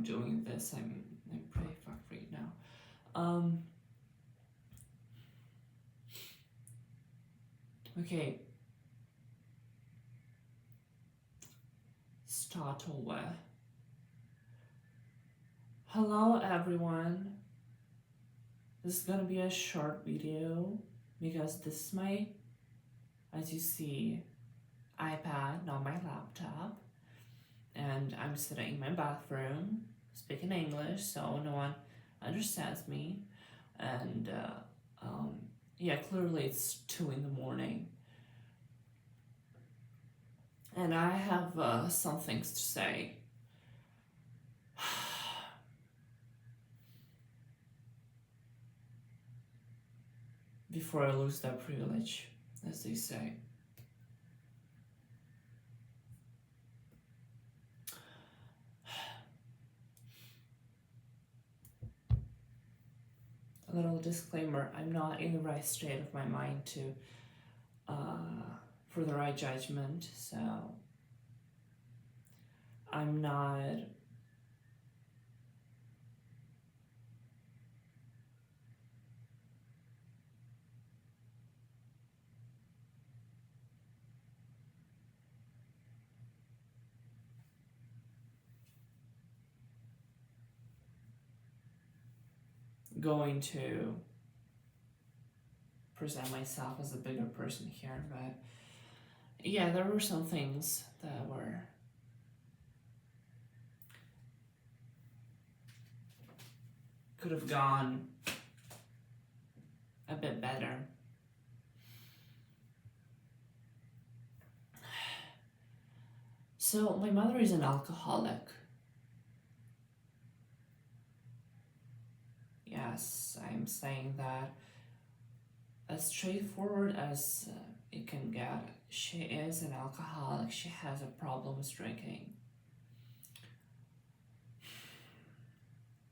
doing this. I'm pretty fucked right now. Okay. Start over. Hello everyone. This is gonna be a short video because this is my, as you see, iPad, not my laptop, and I'm sitting in my bathroom speaking English so no one understands me, and yeah, clearly it's 2 in the morning, and I have some things to say. Before I lose that privilege, as they say. A little disclaimer, I'm not in the right state of my mind to for the right judgment, so I'm not going to present myself as a bigger person here, but yeah, there were some things that could have gone a bit better. So my mother is an alcoholic. Yes, I'm saying that as straightforward as it can get. She is an alcoholic. She has a problem with drinking.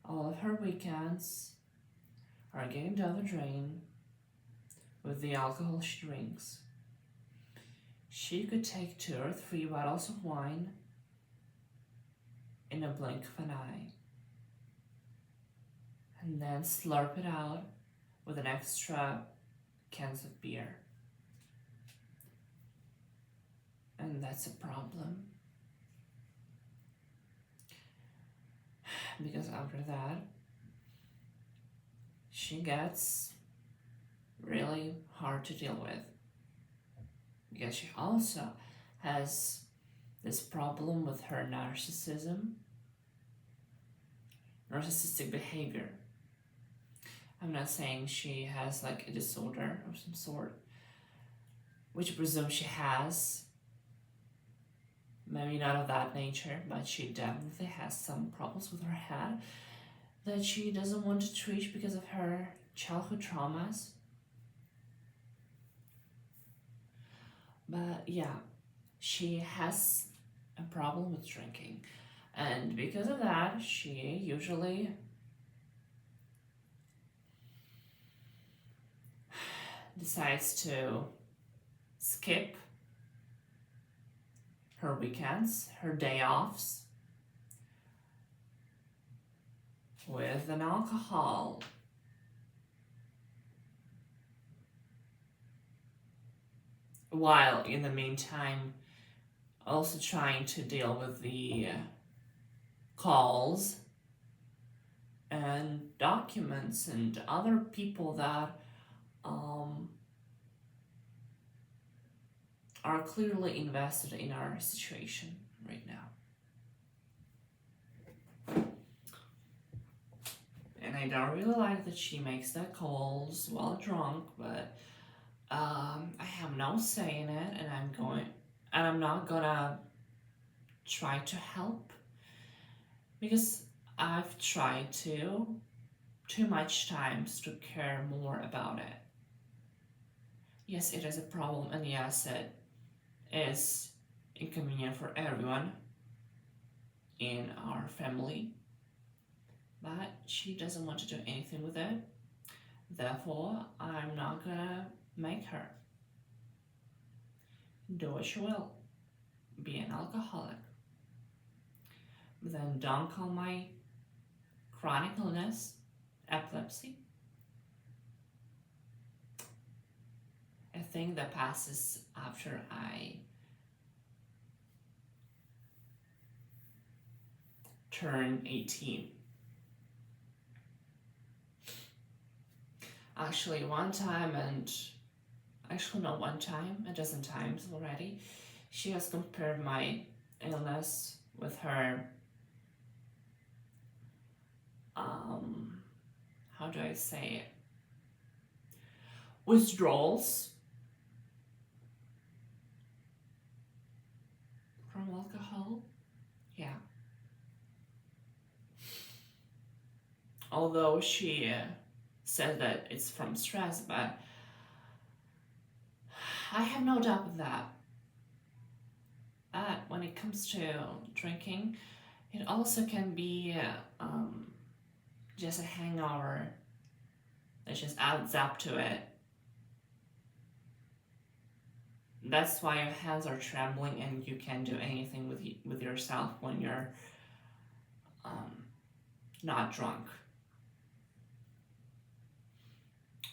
All of her weekends are going down the drain with the alcohol she drinks. She could take 2 or 3 bottles of wine in a blink of an eye, and then slurp it out with an extra cans of beer. And that's a problem. Because after that, she gets really hard to deal with. Because she also has this problem with her narcissistic behavior. I'm not saying she has like a disorder of some sort, which I presume she has. Maybe not of that nature, but she definitely has some problems with her head that she doesn't want to treat because of her childhood traumas. But yeah, she has a problem with drinking, and because of that, she usually decides to skip her weekends, her day offs, with an alcohol. While in the meantime, also trying to deal with the calls and documents and other people that are clearly invested in our situation right now. And I don't really like that she makes that calls while drunk, but I have no say in it, and I'm not gonna try to help, because I've tried too much times to care more about it. Yes, it is a problem, and yes, it is inconvenient for everyone in our family, but she doesn't want to do anything with it. Therefore, I'm not gonna make her do what she will, be an alcoholic. But then don't call my chronic illness, epilepsy. A thing that passes after I turn 18. Actually, one time, and actually not one time, a dozen times already, she has compared my illness with her, how do I say it? Withdrawals from alcohol. Yeah. Although she said that it's from stress, but I have no doubt with that. But when it comes to drinking, it also can be just a hangover that just adds up to it. That's why your hands are trembling and you can't do anything with yourself when you're not drunk.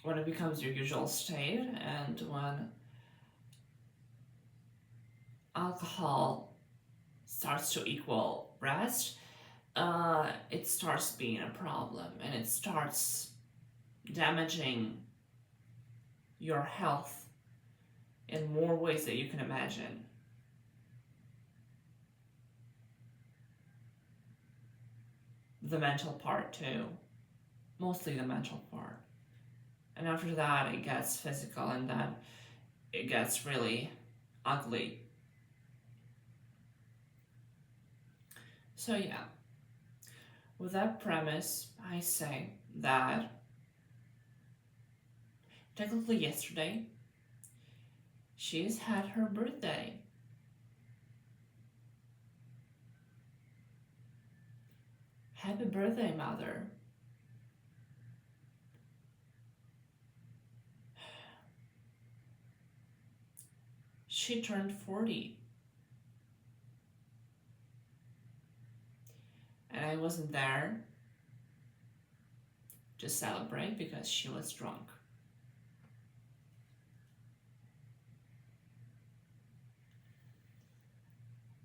When it becomes your usual state, and when alcohol starts to equal rest, it starts being a problem, and it starts damaging your health in more ways that you can imagine. The mental part too, mostly the mental part. And after that, it gets physical, and then it gets really ugly. So yeah, with that premise, I say that technically yesterday, she's had her birthday. Happy birthday, Mother. She turned 40. And I wasn't there to celebrate because she was drunk.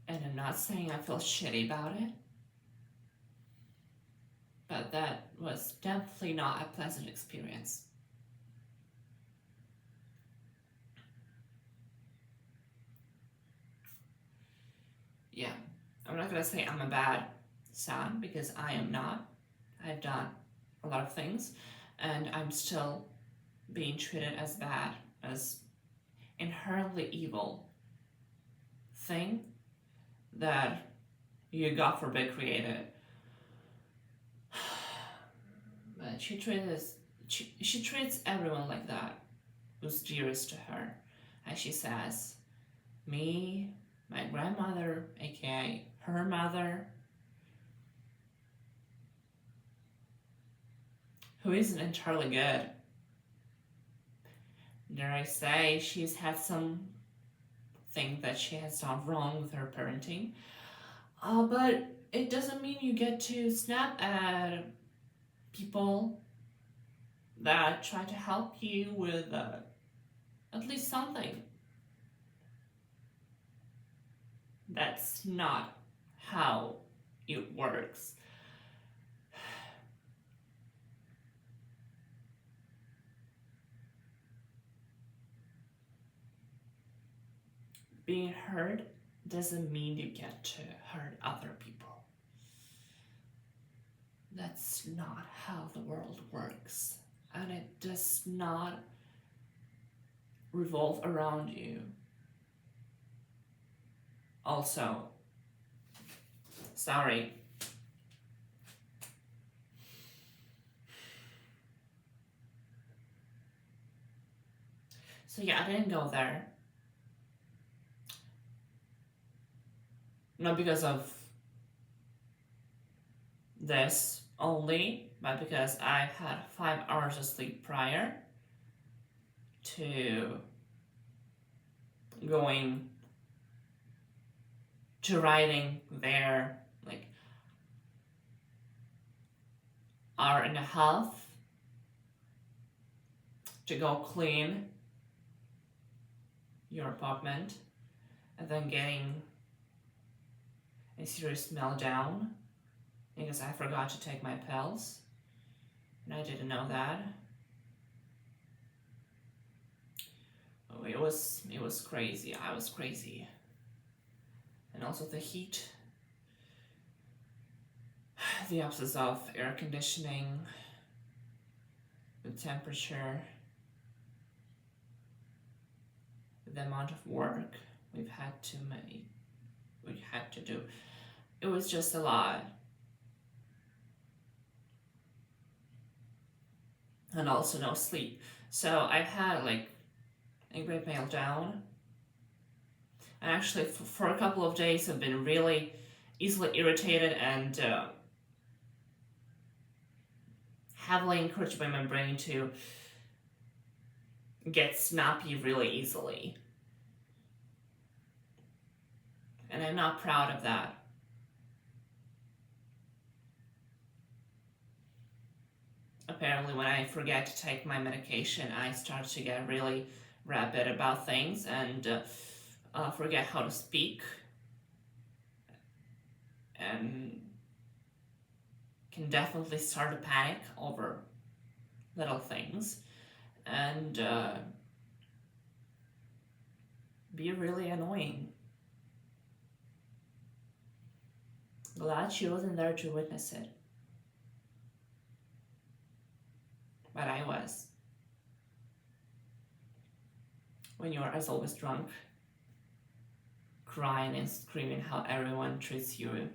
And I'm not saying I feel shitty about it, but that was definitely not a pleasant experience. Yeah, I'm not gonna say I'm a bad son, because I am not. I've done a lot of things, and I'm still being treated as bad, as inherently evil thing that you, God forbid, created. But she treats everyone like that who's dearest to her. And she says, me, my grandmother, aka her mother, who isn't entirely good. Dare I say, she's had some thing that she has done wrong with her parenting. But it doesn't mean you get to snap at people that try to help you with at least something. That's not how it works. Being heard doesn't mean you get to hurt other people. That's not how the world works. And it does not revolve around you. Also, sorry. So yeah, I didn't go there. Not because of this only, but because I had 5 hours of sleep prior to going to riding there. Like, hour and a half to go clean your apartment, and then getting a serious meltdown because I forgot to take my pills and I didn't know that. Oh, it was crazy. I was crazy. And also the heat, the absence of air conditioning, the temperature, the amount of work we had to do. It was just a lot. And also no sleep. So I've had like a great meltdown. And actually, for a couple of days, I've been really easily irritated and heavily encouraged by my brain to get snappy really easily. And I'm not proud of that. Apparently, when I forget to take my medication, I start to get really rabid about things and forget how to speak and can definitely start to panic over little things and be really annoying. Glad she wasn't there to witness it. But I was. When you are, as always, drunk, crying and screaming how everyone treats you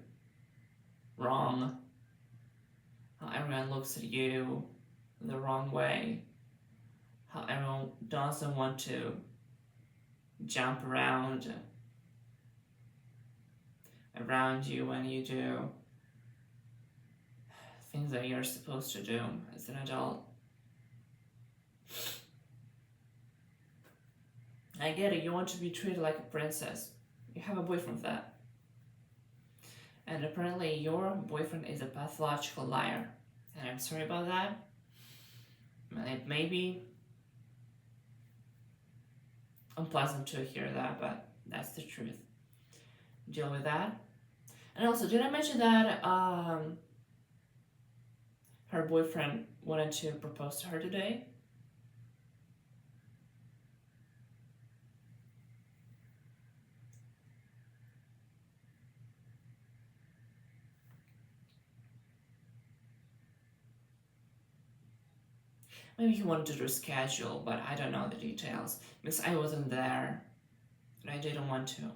wrong, how everyone looks at you the wrong way, how everyone doesn't want to jump around you when you do things that you're supposed to do as an adult. I get it, you want to be treated like a princess. You have a boyfriend for that. And apparently your boyfriend is a pathological liar. And I'm sorry about that. It may be unpleasant to hear that, but that's the truth. Deal with that. And also, did I mention that her boyfriend wanted to propose to her today? Maybe he wanted to reschedule, but I don't know the details because I wasn't there and I didn't want to.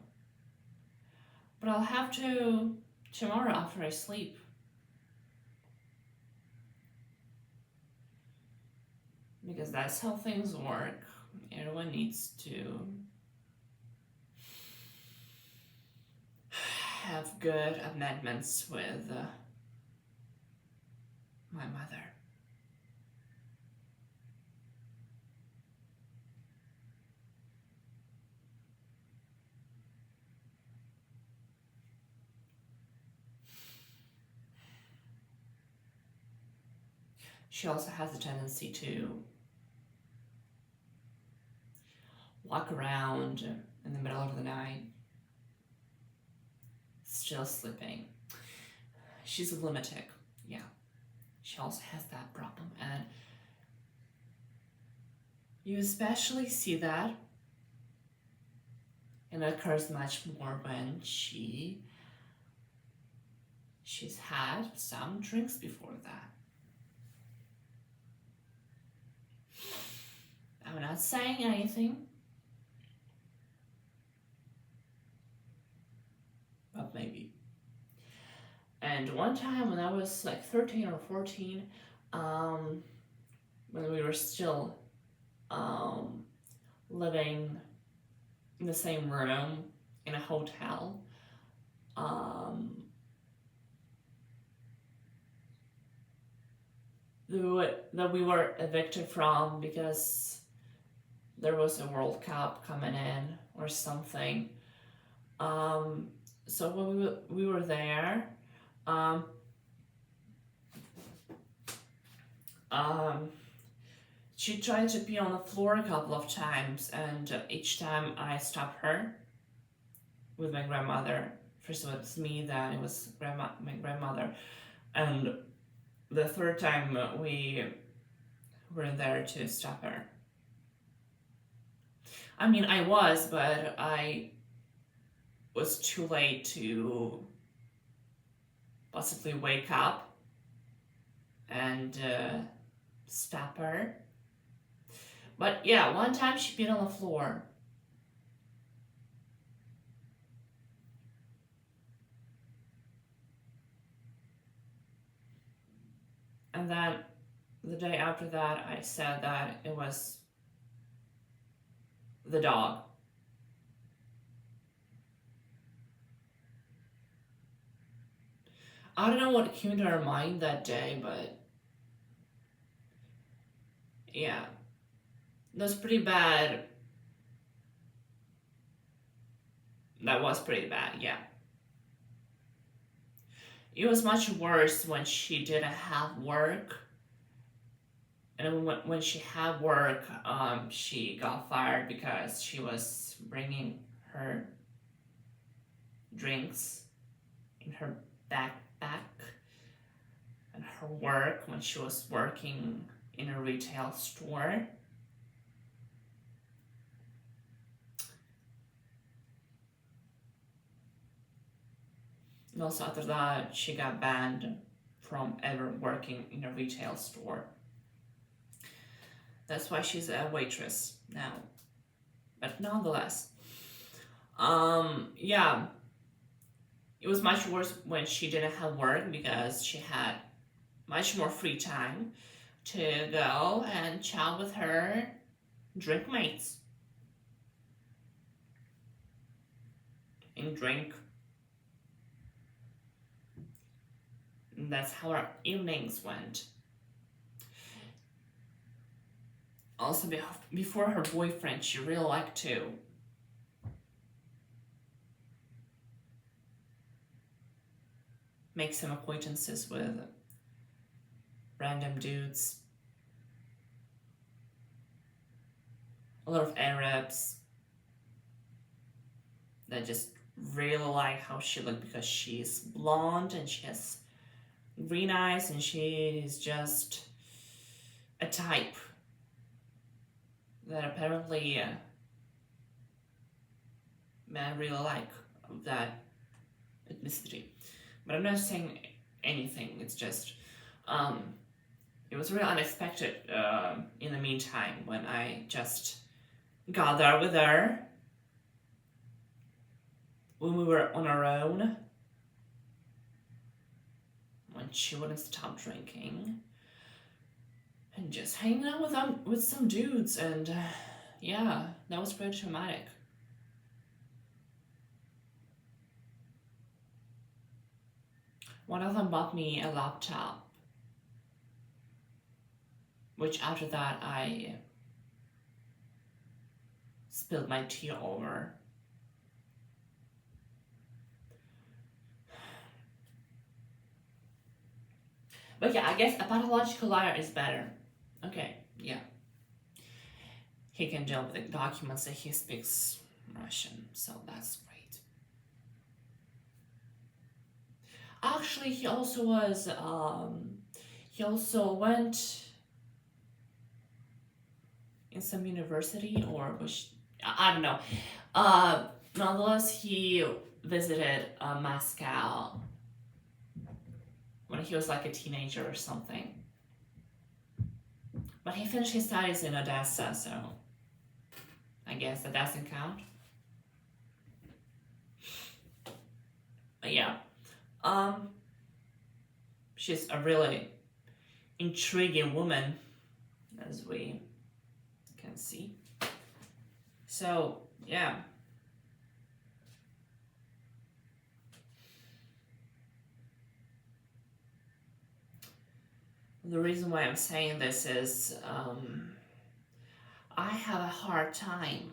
But I'll have to tomorrow after I sleep. Because that's how things work. Everyone needs to have good amendments with my mother. She also has a tendency to walk around in the middle of the night, still sleeping. She's a lunatic, yeah. She also has that problem, and you especially see that, and it occurs much more when she's had some drinks before that. I'm not saying anything, but maybe. And one time when I was like 13 or 14, when we were still living in the same room in a hotel, that we were evicted from because there was a World Cup coming in or something. So when we were there, Um, she tried to pee on the floor a couple of times, and each time I stopped her with my grandmother. First it was me, then it was my grandmother, and the third time we were there to stop her. I mean, I was, but I was too late to possibly wake up and stop her. But yeah, one time she peed on the floor. And then the day after that, I said that it was the dog. I don't know what came to her mind that day, but yeah, that was pretty bad. That was pretty bad, yeah. It was much worse when she didn't have work. And when she had work, she got fired because she was bringing her drinks in her backpack. And her work when she was working in a retail store. And also after that, she got banned from ever working in a retail store. That's why she's a waitress now. But nonetheless, yeah, it was much worse when she didn't have work because she had much more free time to go and chat with her drink mates and drink. And that's how our evenings went. Also, before her boyfriend, she really liked to make some acquaintances with random dudes. A lot of Arabs that just really like how she looked because she's blonde and she has green eyes and she is just a type that apparently men really like of that ethnicity. But I'm not saying anything, it's just it was really unexpected in the meantime when I just got there with her when we were on our own, when she wouldn't stop drinking and just hanging out with some dudes, and yeah, that was pretty traumatic. One of them bought me a laptop, which after that I spilled my tea over. But yeah, I guess a pathological liar is better. Okay, yeah. He can deal with the documents that he speaks Russian, so that's great. Actually, he also went in some university, or was, I don't know. Nonetheless, he visited Moscow when he was like a teenager or something. But he finished his studies in Odessa, so I guess that doesn't count. But yeah, she's a really intriguing woman, as we can see. So yeah. The reason why I'm saying this is I have a hard time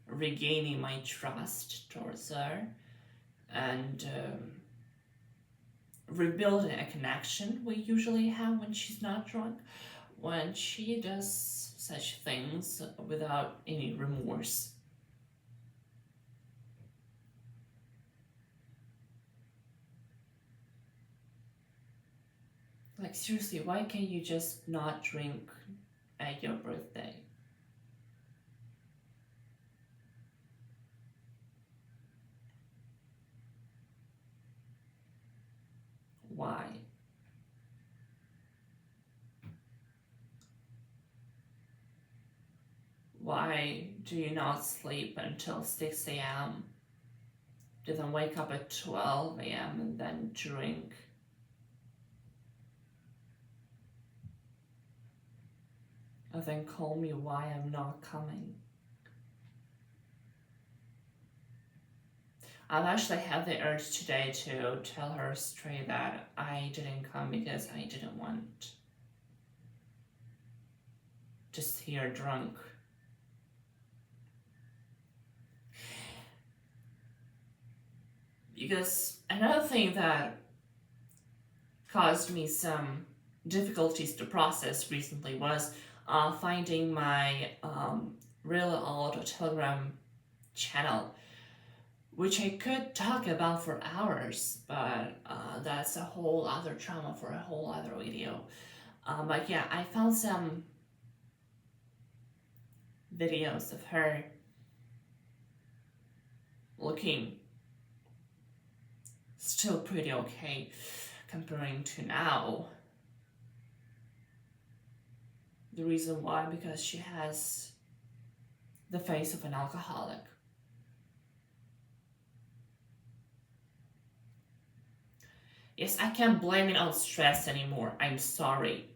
regaining my trust towards her, and rebuilding a connection we usually have when she's not drunk, when she does such things without any remorse. Like, seriously, why can't you just not drink at your birthday? Why? Why do you not sleep until 6 a.m.? Then wake up at 12 a.m. and then drink? And then call me why I'm not coming? I've actually had the urge today to tell her straight that I didn't come because I didn't want to see her drunk. Because another thing that caused me some difficulties to process recently was finding my real old Telegram channel, which I could talk about for hours, but that's a whole other trauma for a whole other video. But yeah, I found some videos of her looking still pretty okay comparing to now. The reason why, because she has the face of an alcoholic. Yes, I can't blame it on stress anymore. I'm sorry.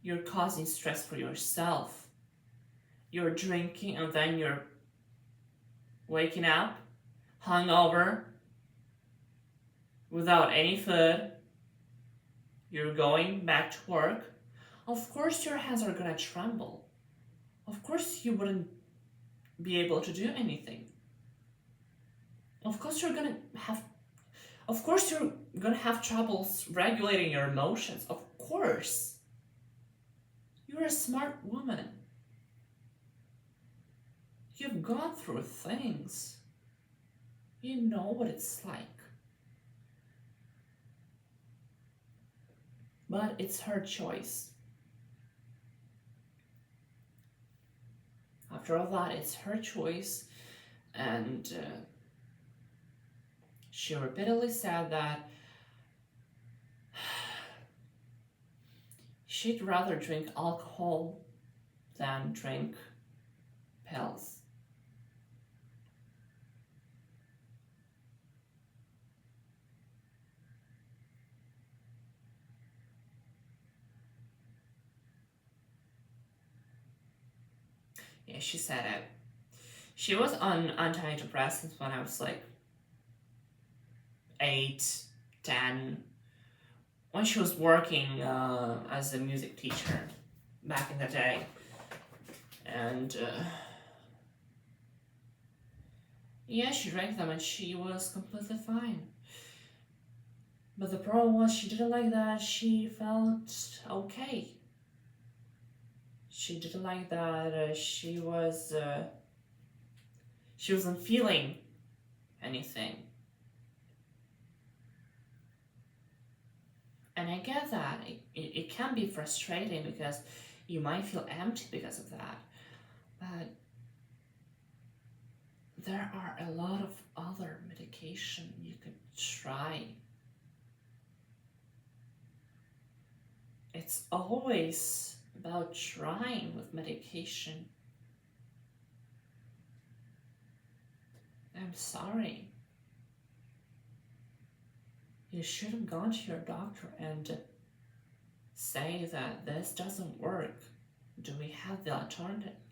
You're causing stress for yourself. You're drinking and then you're waking up, hungover, without any food. You're going back to work. Of course your hands are gonna tremble. Of course you wouldn't be able to do anything. Of course you're gonna have troubles regulating your emotions. Of course. You're a smart woman. You've gone through things. You know what it's like. But it's her choice. After all that, it's her choice, and she repeatedly said that she'd rather drink alcohol than drink pills. Yeah, she said it. She was on antidepressants when I was like 8, 10, when she was working as a music teacher back in the day. And yeah, she drank them and she was completely fine. But the problem was she didn't like that she felt okay. She didn't like that she wasn't feeling anything. And I get that. It can be frustrating because you might feel empty because of that. But there are a lot of other medication you could try. It's always about trying with medication. I'm sorry. You should have gone to your doctor and say that this doesn't work. Do we have the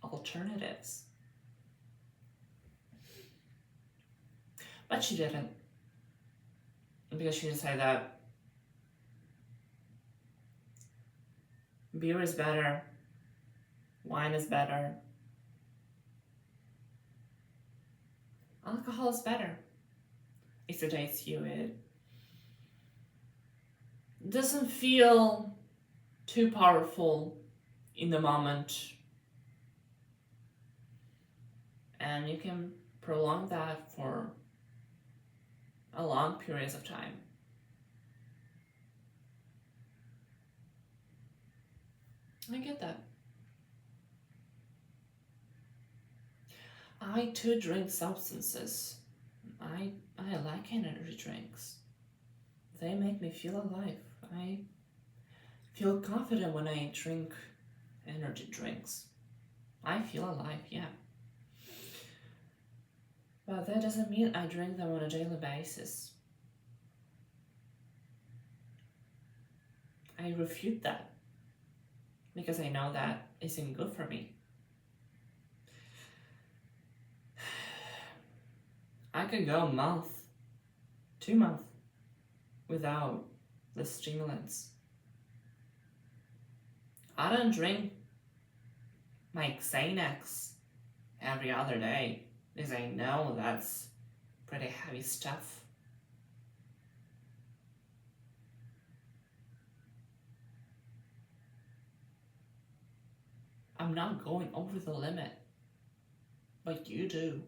alternatives? But she didn't. Because she decided that beer is better, wine is better, alcohol is better. it sedates you. It doesn't feel too powerful in the moment, and you can prolong that for a long periods of time. I get that. I too drink substances. I like energy drinks. They make me feel alive. I feel confident when I drink energy drinks. I feel alive, yeah. But that doesn't mean I drink them on a daily basis. I refute that because I know that isn't good for me. I could go a month, 2 months without the stimulants. I don't drink my Xanax every other day because I know that's pretty heavy stuff. I'm not going over the limit, but you do.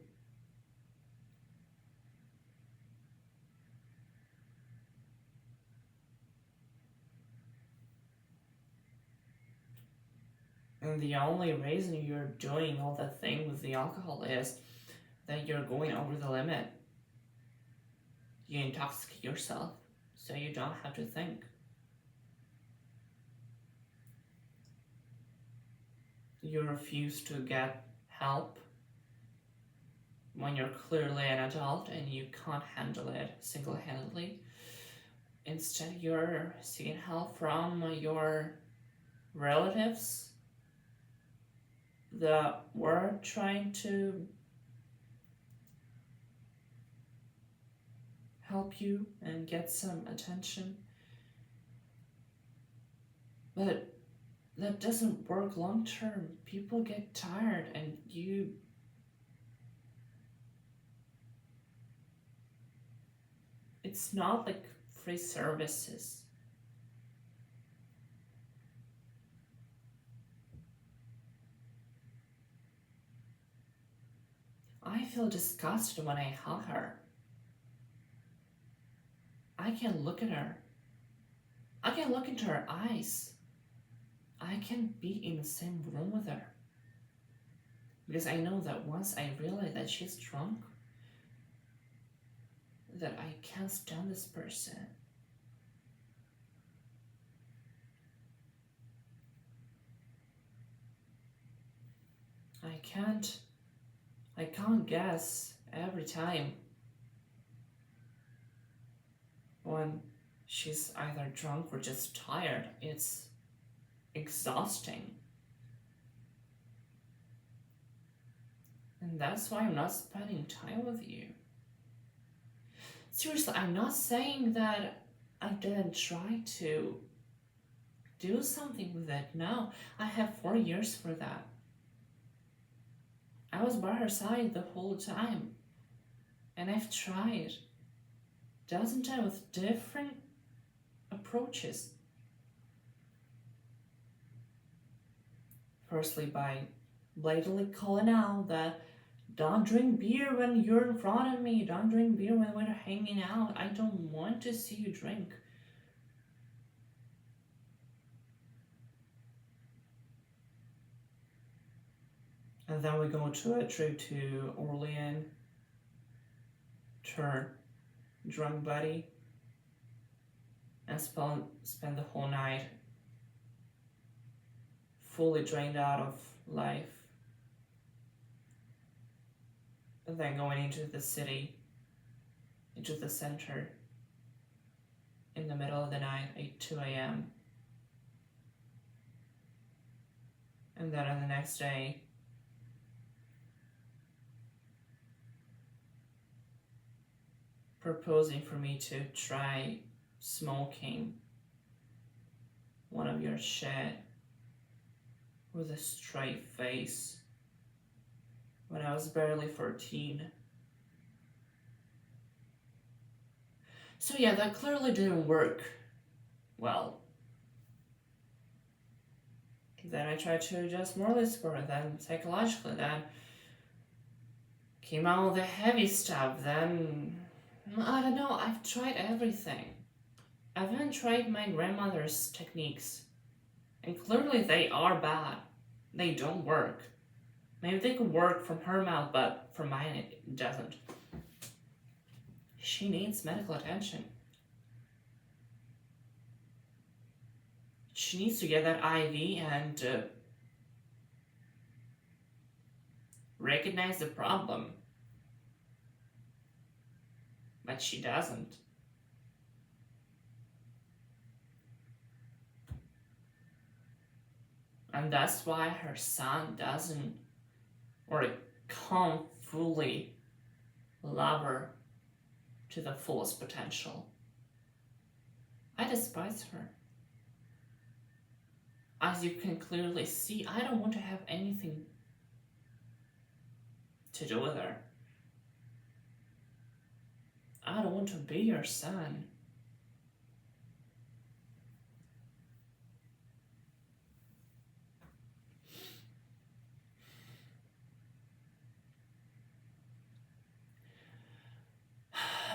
And the only reason you're doing all that thing with the alcohol is that you're going over the limit. You intoxicate yourself so you don't have to think. You refuse to get help when you're clearly an adult and you can't handle it single handedly. Instead, you're seeking help from your relatives that were trying to help you and get some attention. But that doesn't work long term. People get tired, and it's not like free services. I feel disgusted when I hug her. I can look at her. I can look into her eyes. I can be in the same room with her. Because I know that once I realize that she's drunk, that I can't stand this person. I can't guess every time when she's either drunk or just tired. It's exhausting. And that's why I'm not spending time with you. Seriously, I'm not saying that I didn't try to do something with it. No, I have 4 years for that. I was by her side the whole time. And I've tried dozen times with different approaches. Firstly, by blatantly calling out that don't drink beer when you're in front of me, don't drink beer when we're hanging out. I don't want to see you drink. And then we go to a trip to Orleans, turn drunk buddy, and spend the whole night fully drained out of life. And then going into the city, into the center, in the middle of the night at 2 a.m. And then on the next day, proposing for me to try smoking one of your shit with a straight face when I was barely 14. So yeah, that clearly didn't work well. Then I tried to adjust morally support, then psychologically, then came out with the heavy stuff, then I don't know, I've tried everything. I've even tried my grandmother's techniques, and clearly they are bad. They don't work. Maybe they could work from her mouth, but from mine it doesn't. She needs medical attention. She needs to get that IV and recognize the problem. But she doesn't. And that's why her son doesn't or can't fully love her to the fullest potential. I despise her. As you can clearly see, I don't want to have anything to do with her. I don't want to be your son.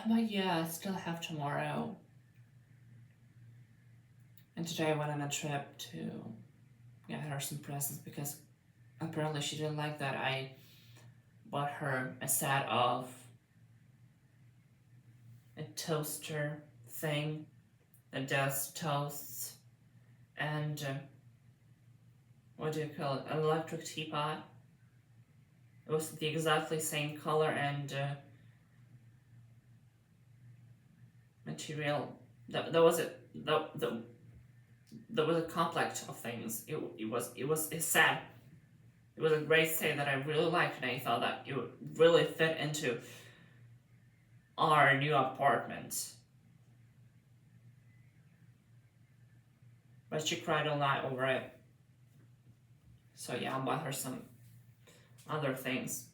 But yeah, I still have tomorrow. And today I went on a trip to get her some presents because apparently she didn't like that I bought her a set of a toaster thing that does toasts and what do you call it? An electric teapot. It was the exactly same color and material. That was it. There was a complex of things. It was a set. It was a great set that I really liked, and I thought that it would really fit into our new apartment. But she cried all night over it. So yeah, I bought her some other things.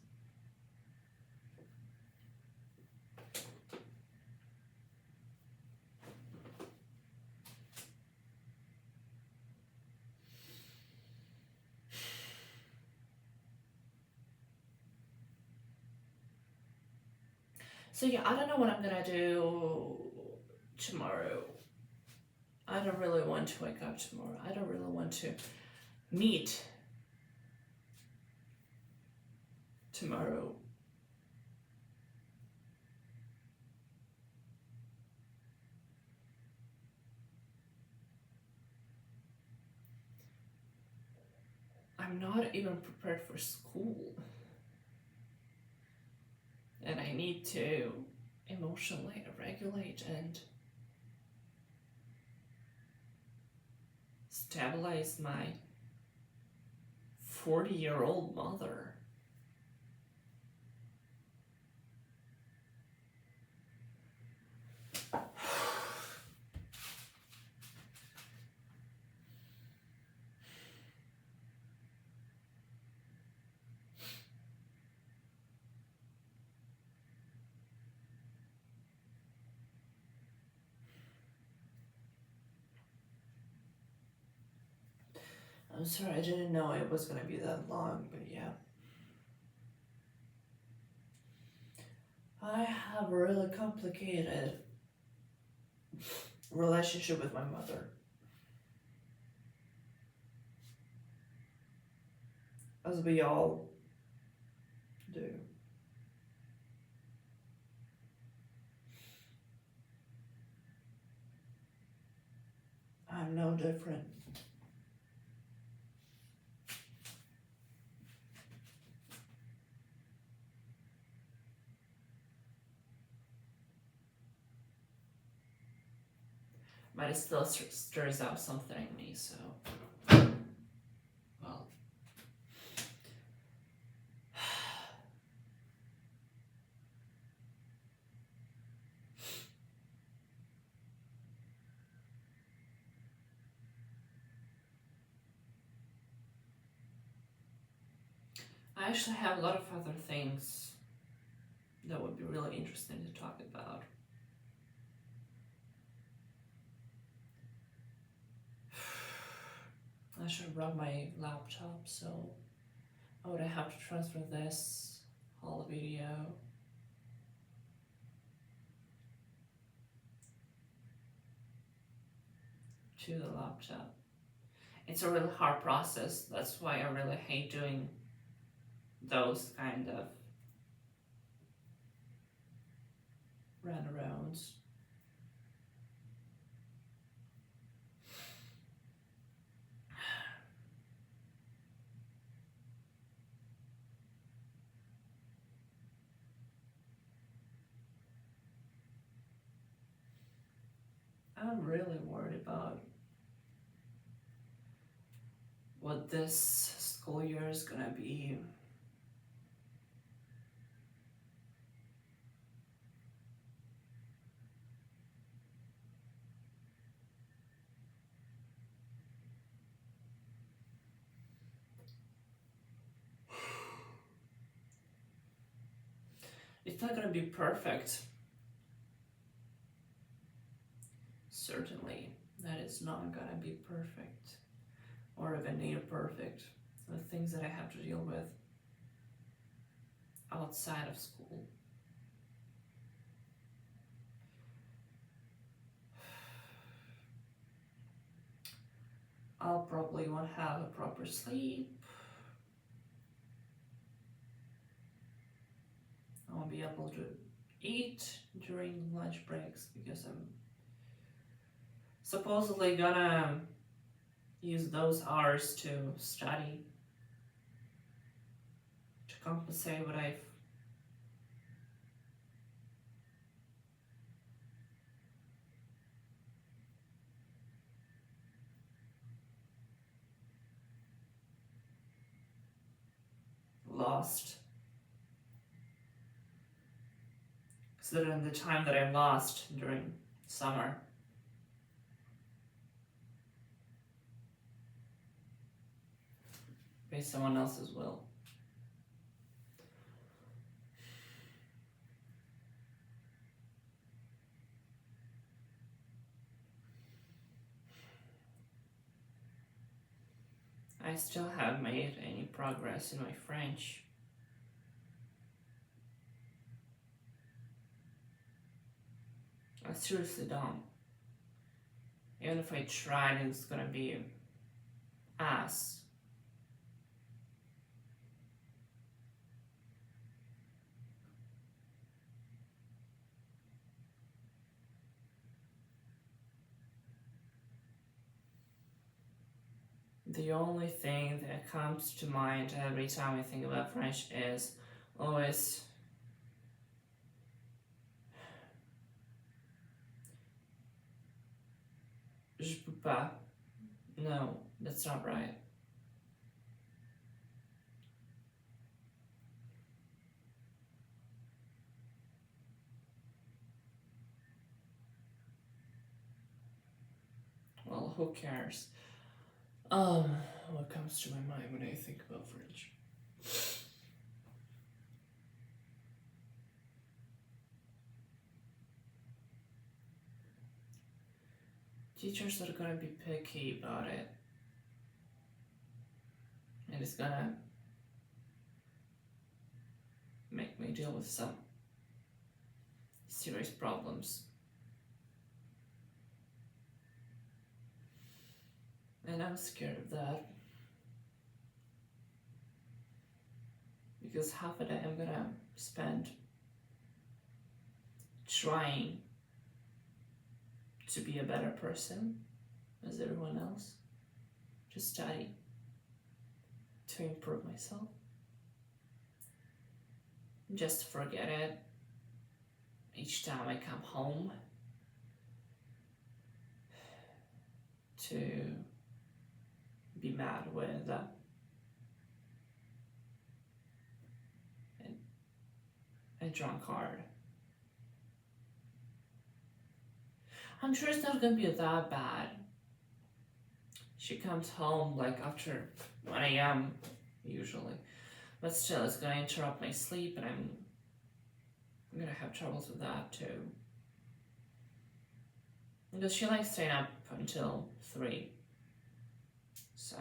So yeah, I don't know what I'm gonna do tomorrow. I don't really want to wake up tomorrow. I don't really want to meet tomorrow. I'm not even prepared for school. And I need to emotionally regulate and stabilize my 40-year-old mother. I'm sorry, I didn't know it was gonna be that long, but yeah. I have a really complicated relationship with my mother. As we all do. I'm no different. But it still stirs out something in me, so. Well. I actually have a lot of other things that would be really interesting to talk about. I should have brought my laptop, so I would have to transfer this whole video to the laptop. It's a really hard process. That's why I really hate doing those kind of runarounds. I'm really worried about what this school year is gonna be. It's not gonna be perfect. Certainly, that is not gonna be perfect, or even near perfect. The things that I have to deal with outside of school. I'll probably won't have a proper sleep. I won't be able to eat during lunch breaks because I'm supposedly gonna use those hours to study to compensate what I've lost. Considering the time that I lost during summer. By someone else's will. I still haven't made any progress in my French. I seriously don't. Even if I tried, it's gonna be ass. The only thing that comes to mind every time I think about French is always je peux pas. No, that's not right. Well, who cares? What comes to my mind when I think about French? Teachers are gonna be picky about it. And it's gonna make me deal with some serious problems. And I'm scared of that. Because half a day I'm gonna spend trying to be a better person as everyone else, to study, to improve myself, just forget it each time I come home, to be mad with a drunkard. I'm sure it's not gonna be that bad. She comes home like after 1 a.m. usually, but still it's gonna interrupt my sleep, and I'm gonna have troubles with that too. Because she likes staying up until 3. So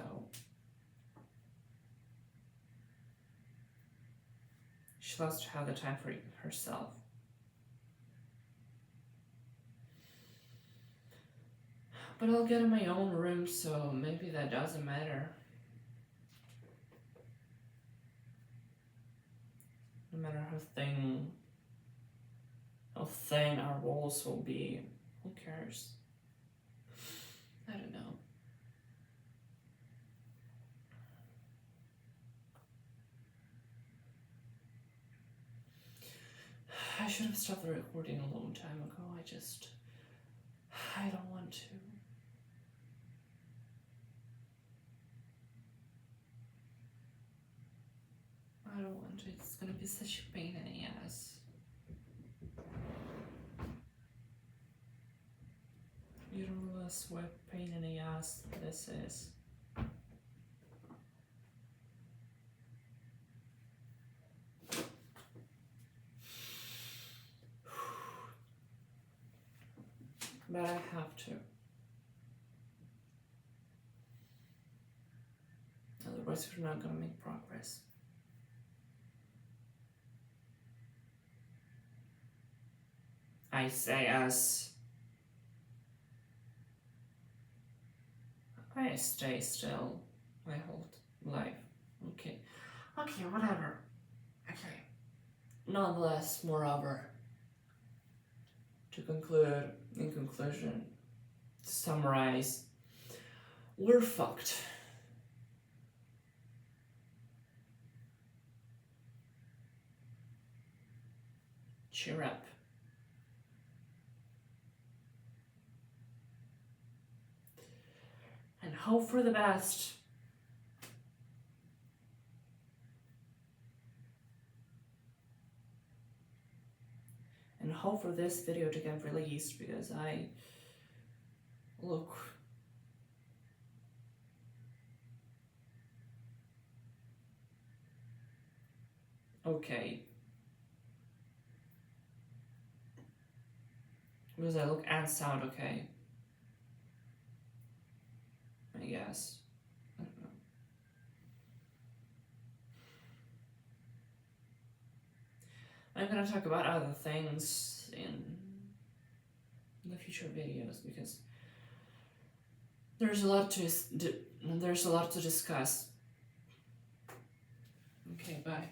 she loves to have the time for herself. But I'll get in my own room, so maybe that doesn't matter. No matter how thin our walls will be, who cares? I don't know. I should have stopped the recording a long time ago. I don't want to. I don't want to. It's gonna be such a pain in the ass. You don't realize what pain in the ass this is. But I have to. Otherwise, we're not gonna make progress. I say us. I stay still my whole life. Okay. Okay, whatever. Okay. Nonetheless, moreover, in conclusion, to summarize, we're fucked. Cheer up. And hope for the best. And hope for this video to get released, because I look okay. Because I look and sound okay. I guess. I don't know. I'm gonna talk about other things in the future videos, because there's a lot to discuss. Okay, bye.